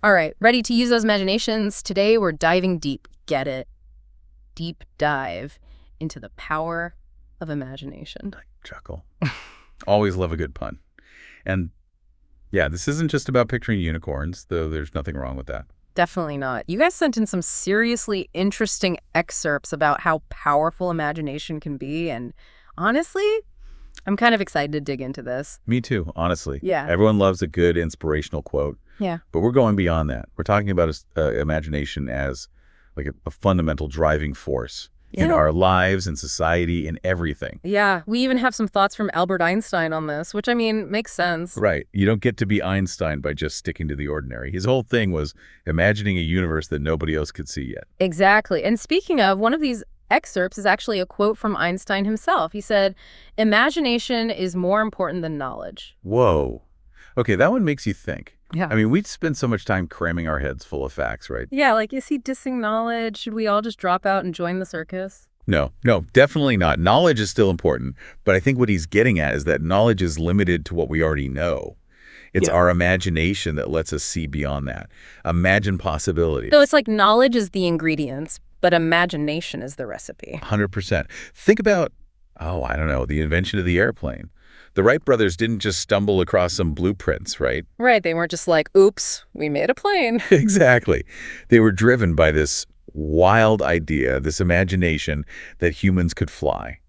All right, ready to use those imaginations? Today we're diving deep. Get it? Deep dive into the power of imagination. Chuckle. Always love a good pun. And yeah, this isn't just about picturing unicorns, though there's nothing wrong with that. Definitely not. You guys sent in some seriously interesting excerpts about how powerful imagination can be, and honestly, I'm kind of excited to dig into this. Me too, honestly. Yeah. Everyone loves a good inspirational quote. Yeah. But we're going beyond that. We're talking about imagination as like a fundamental driving force in our lives and society and everything. Yeah, we even have some thoughts from Albert Einstein on this, which, I mean, makes sense. Right. You don't get to be Einstein by just sticking to the ordinary. His whole thing was imagining a universe that nobody else could see yet. Exactly. And speaking of, one of these excerpts is actually a quote from Einstein himself. He said, "Imagination is more important than knowledge." Whoa. Okay, that one makes you think. Yeah. I mean, we spend so much time cramming our heads full of facts, right? Yeah, like, is he dissing knowledge? Should we all just drop out and join the circus? No, definitely not. Knowledge is still important, but I think what he's getting at is that knowledge is limited to what we already know. It's our imagination that lets us see beyond that. Imagine possibilities. So it's like knowledge is the ingredients, but imagination is the recipe. 100%. Think about, I don't know, the invention of the airplane. The Wright brothers didn't just stumble across some blueprints, right? Right. They weren't just like, oops, we made a plane. Exactly. They were driven by this wild idea, this imagination that humans could fly.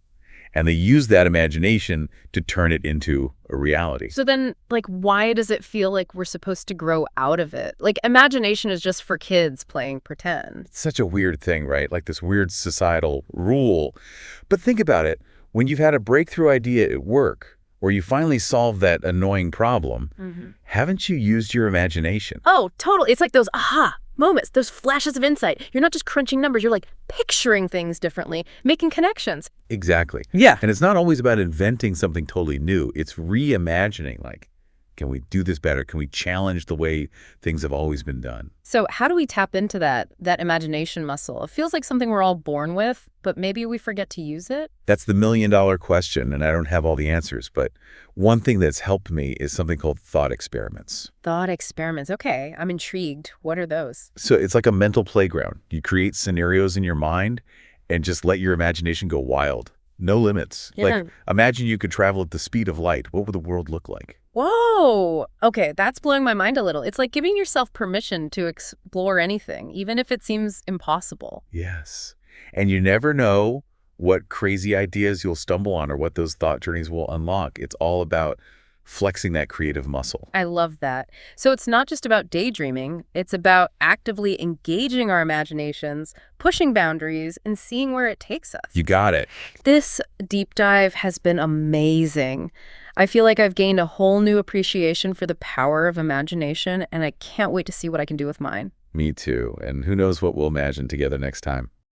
And they used that imagination to turn it into a reality. So then, like, why does it feel like we're supposed to grow out of it? Like, imagination is just for kids playing pretend. It's such a weird thing, right? Like this weird societal rule. But think about it. When you've had a breakthrough idea at work, or you finally solve that annoying problem, haven't you used your imagination? Oh, totally. It's like those aha moments, those flashes of insight. You're not just crunching numbers. You're like picturing things differently, making connections. Exactly. Yeah. And it's not always about inventing something totally new. It's reimagining, like, can we do this better? Can we challenge the way things have always been done? So how do we tap into that imagination muscle? It feels like something we're all born with, but maybe we forget to use it. That's the million-dollar question, and I don't have all the answers. But one thing that's helped me is something called thought experiments. Thought experiments. Okay, I'm intrigued. What are those? So it's like a mental playground. You create scenarios in your mind and just let your imagination go wild. No limits. Yeah. Like, imagine you could travel at the speed of light. What would the world look like? Whoa. Okay, that's blowing my mind a little. It's like giving yourself permission to explore anything, even if it seems impossible. Yes. And you never know what crazy ideas you'll stumble on or what those thought journeys will unlock. It's all about flexing that creative muscle. I love that. So it's not just about daydreaming. It's about actively engaging our imaginations, pushing boundaries, and seeing where it takes us. You got it. This deep dive has been amazing. I feel like I've gained a whole new appreciation for the power of imagination, and I can't wait to see what I can do with mine. Me too. And who knows what we'll imagine together next time.